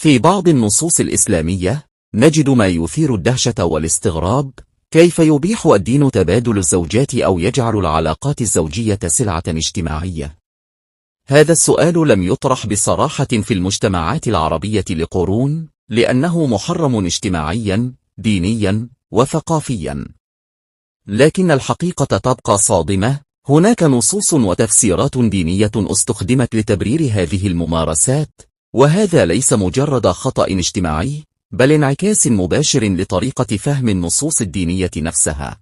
في بعض النصوص الإسلامية نجد ما يثير الدهشة والاستغراب، كيف يبيح الدين تبادل الزوجات أو يجعل العلاقات الزوجية سلعة اجتماعية؟ هذا السؤال لم يطرح بصراحة في المجتمعات العربية لقرون، لأنه محرم اجتماعيا، دينيا، وثقافيا. لكن الحقيقة تبقى صادمة، هناك نصوص وتفسيرات دينية استخدمت لتبرير هذه الممارسات، وهذا ليس مجرد خطأ اجتماعي، بل انعكاس مباشر لطريقة فهم النصوص الدينية نفسها.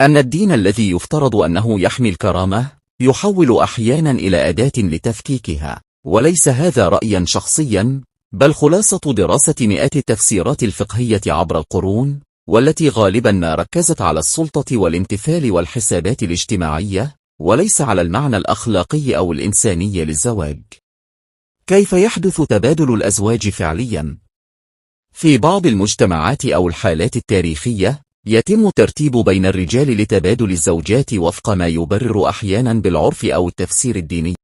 أن الدين الذي يفترض أنه يحمي الكرامة، يحول أحيانا إلى أداة لتفكيكها، وليس هذا رأيا شخصيا، بل خلاصة دراسة مئات التفسيرات الفقهية عبر القرون، والتي غالبا ما ركزت على السلطة والامتثال والحسابات الاجتماعية، وليس على المعنى الأخلاقي أو الإنساني للزواج. كيف يحدث تبادل الأزواج فعليا؟ في بعض المجتمعات أو الحالات التاريخية، يتم ترتيب بين الرجال لتبادل الزوجات وفق ما يبرر أحيانا بالعرف أو التفسير الديني.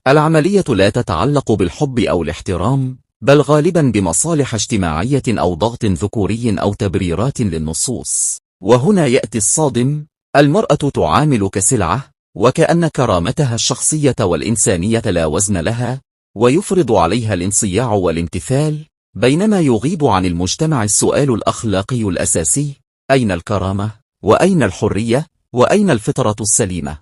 العملية لا تتعلق بالحب أو الاحترام، بل غالبا بمصالح اجتماعية أو ضغط ذكوري أو تبريرات للنصوص. وهنا يأتي الصادم، المرأة تعامل كسلعة، وكأن كرامتها الشخصية والإنسانية لا وزن لها، ويفرض عليها الانصياع والامتثال، بينما يغيب عن المجتمع السؤال الأخلاقي الأساسي: أين الكرامة؟ وأين الحرية؟ وأين الفطرة السليمة؟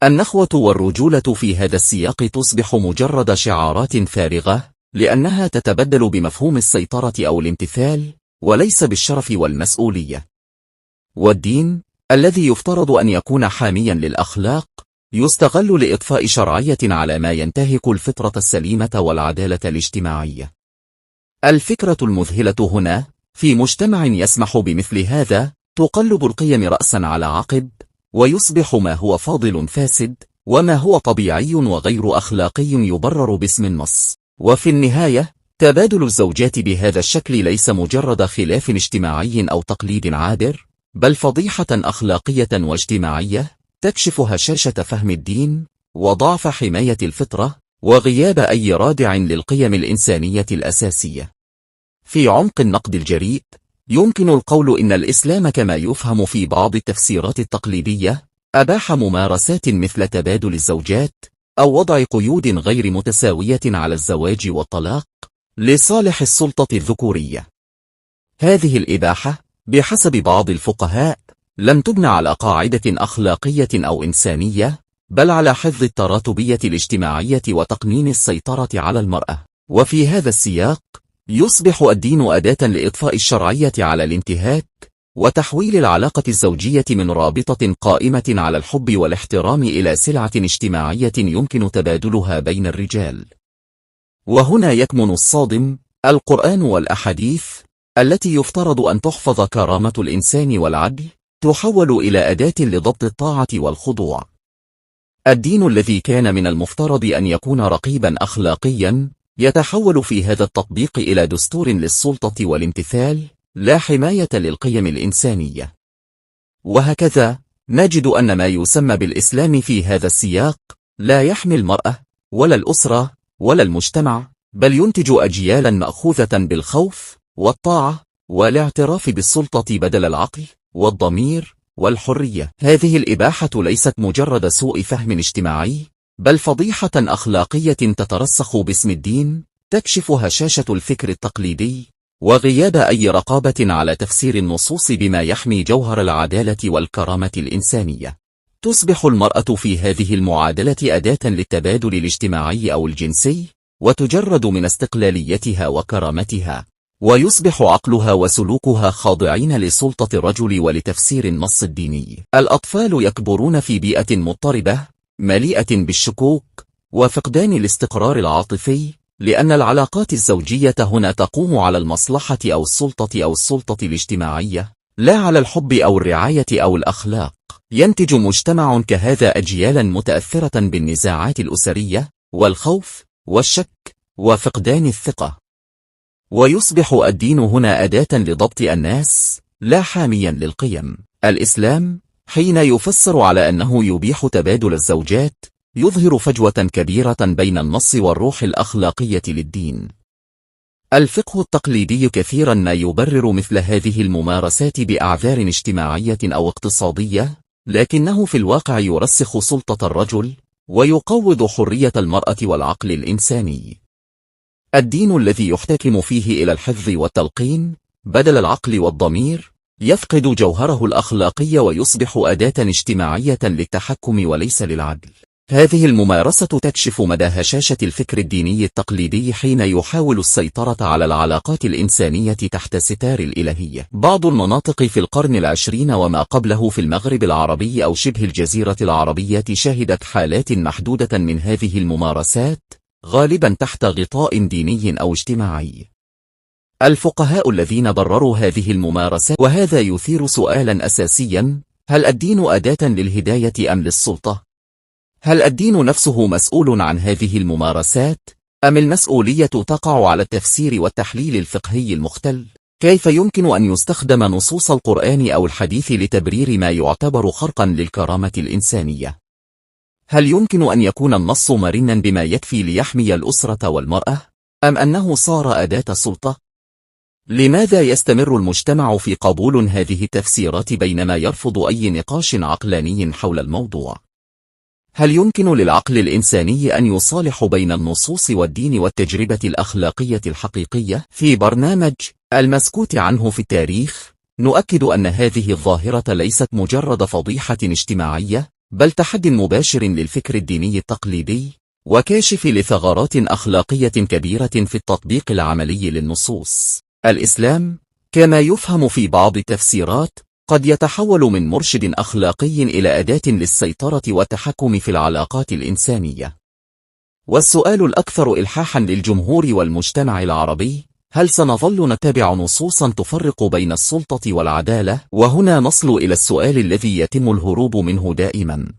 النخوة والرجولة في هذا السياق تصبح مجرد شعارات فارغة، لأنها تتبدل بمفهوم السيطرة أو الامتثال، وليس بالشرف والمسؤولية. والدين، الذي يفترض أن يكون حاميا للأخلاق، يستغل لإضفاء شرعية على ما ينتهك الفطرة السليمة والعدالة الاجتماعية. الفكرة المذهلة هنا، في مجتمع يسمح بمثل هذا، تقلب القيم رأسا على عقب، ويصبح ما هو فاضل فاسد، وما هو طبيعي وغير أخلاقي يبرر باسم النص. وفي النهاية، تبادل الزوجات بهذا الشكل ليس مجرد خلاف اجتماعي أو تقليد عابر، بل فضيحة أخلاقية واجتماعية تكشف هشاشة فهم الدين، وضعف حماية الفطرة، وغياب أي رادع للقيم الإنسانية الأساسية. في عمق النقد الجريء، يمكن القول إن الإسلام كما يفهم في بعض التفسيرات التقليدية، أباح ممارسات مثل تبادل الزوجات، أو وضع قيود غير متساوية على الزواج والطلاق، لصالح السلطة الذكورية. هذه الإباحة، بحسب بعض الفقهاء، لم تبنى على قاعدة أخلاقية أو إنسانية، بل على حفظ التراتبية الاجتماعية وتقنين السيطرة على المرأة. وفي هذا السياق، يصبح الدين أداة لإضفاء الشرعية على الانتهاك، وتحويل العلاقة الزوجية من رابطة قائمة على الحب والاحترام إلى سلعة اجتماعية يمكن تبادلها بين الرجال. وهنا يكمن الصادم، القرآن والأحاديث، التي يفترض أن تحفظ كرامة الإنسان والعدل، تحول إلى أداة لضبط الطاعة والخضوع. الدين الذي كان من المفترض أن يكون رقيبا أخلاقيا، يتحول في هذا التطبيق إلى دستور للسلطة والامتثال، لا حماية للقيم الإنسانية. وهكذا، نجد أن ما يسمى بالإسلام في هذا السياق، لا يحمي المرأة، ولا الأسرة، ولا المجتمع، بل ينتج أجيالا مأخوذة بالخوف، والطاعة، والاعتراف بالسلطة بدل العقل، والضمير، والحرية. هذه الإباحة ليست مجرد سوء فهم اجتماعي، بل فضيحة أخلاقية تترسخ باسم الدين، تكشف هشاشة الفكر التقليدي، وغياب أي رقابة على تفسير النصوص بما يحمي جوهر العدالة والكرامة الإنسانية. تصبح المرأة في هذه المعادلة أداة للتبادل الاجتماعي أو الجنسي، وتجرد من استقلاليتها وكرامتها، ويصبح عقلها وسلوكها خاضعين لسلطة الرجل ولتفسير النص الديني. الأطفال يكبرون في بيئة مضطربة، مليئة بالشكوك، وفقدان الاستقرار العاطفي، لأن العلاقات الزوجية هنا تقوم على المصلحة أو السلطة الاجتماعية، لا على الحب أو الرعاية أو الأخلاق. ينتج مجتمع كهذا أجيالا متأثرة بالنزاعات الأسرية، والخوف، والشك، وفقدان الثقة. ويصبح الدين هنا أداة لضبط الناس، لا حاميا للقيم. الإسلام، حين يفسر على أنه يبيح تبادل الزوجات، يظهر فجوة كبيرة بين النص والروح الأخلاقية للدين. الفقه التقليدي كثيرا ما يبرر مثل هذه الممارسات بأعذار اجتماعية أو اقتصادية، لكنه في الواقع يرسخ سلطة الرجل، ويقوض حرية المرأة والعقل الإنساني. الدين الذي يحتكم فيه إلى الحفظ والتلقين بدل العقل والضمير يفقد جوهره الأخلاقي ويصبح أداة اجتماعية للتحكم وليس للعدل. هذه الممارسة تكشف مدى هشاشة الفكر الديني التقليدي حين يحاول السيطرة على العلاقات الإنسانية تحت ستار الإلهية. بعض المناطق في القرن العشرين وما قبله في المغرب العربي أو شبه الجزيرة العربية شهدت حالات محدودة من هذه الممارسات، غالبا تحت غطاء ديني أو اجتماعي. الفقهاء الذين برروا هذه الممارسات، وهذا يثير سؤالا أساسيا: هل الدين أداة للهداية أم للسلطة؟ هل الدين نفسه مسؤول عن هذه الممارسات، أم المسؤولية تقع على التفسير والتحليل الفقهي المختل؟ كيف يمكن أن يستخدم نصوص القرآن أو الحديث لتبرير ما يعتبر خرقا للكرامة الإنسانية؟ هل يمكن أن يكون النص مرنا بما يكفي ليحمي الأسرة والمرأة، أم أنه صار أداة سلطة؟ لماذا يستمر المجتمع في قبول هذه التفسيرات بينما يرفض أي نقاش عقلاني حول الموضوع؟ هل يمكن للعقل الإنساني أن يصالح بين النصوص والدين والتجربة الأخلاقية الحقيقية؟ في برنامج المسكوت عنه في التاريخ نؤكد أن هذه الظاهرة ليست مجرد فضيحة اجتماعية، بل تحد مباشر للفكر الديني التقليدي، وكاشف لثغرات أخلاقية كبيرة في التطبيق العملي للنصوص. الإسلام، كما يفهم في بعض التفسيرات، قد يتحول من مرشد أخلاقي إلى أداة للسيطرة والتحكم في العلاقات الإنسانية. والسؤال الأكثر إلحاحا للجمهور والمجتمع العربي: هل سنظل نتبع نصوصا تفرق بين السلطة والعدالة؟ وهنا نصل إلى السؤال الذي يتم الهروب منه دائما: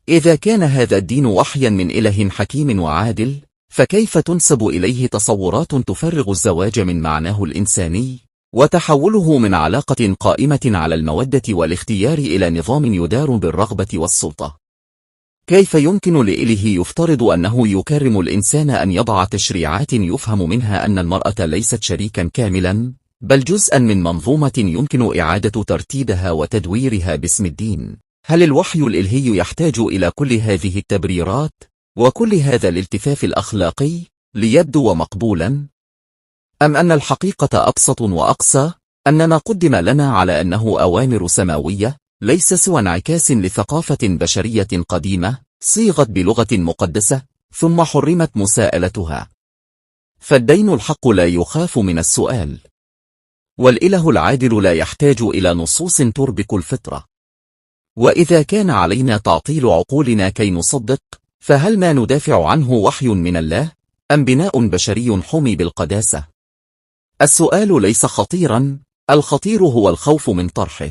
إذا كان هذا الدين وحيا من إله حكيم وعادل، فكيف تنسب إليه تصورات تفرغ الزواج من معناه الإنساني، وتحوله من علاقة قائمة على المودة والاختيار إلى نظام يدار بالرغبة والسلطة؟ كيف يمكن لإله يفترض أنه يكرم الإنسان أن يضع تشريعات يفهم منها أن المرأة ليست شريكا كاملا، بل جزءا من منظومة يمكن إعادة ترتيبها وتدويرها باسم الدين؟ هل الوحي الإلهي يحتاج إلى كل هذه التبريرات وكل هذا الالتفاف الأخلاقي ليبدو مقبولا؟ أم أن الحقيقة أبسط وأقسى، أننا قدم لنا على أنه أوامر سماوية ليس سوى انعكاس لثقافة بشرية قديمة صيغت بلغة مقدسة ثم حرمت مساءلتها؟ فالدين الحق لا يخاف من السؤال، والإله العادل لا يحتاج إلى نصوص تربك الفطرة. وإذا كان علينا تعطيل عقولنا كي نصدق، فهل ما ندافع عنه وحي من الله، أم بناء بشري حمي بالقداسة؟ السؤال ليس خطيرا، الخطير هو الخوف من طرحه.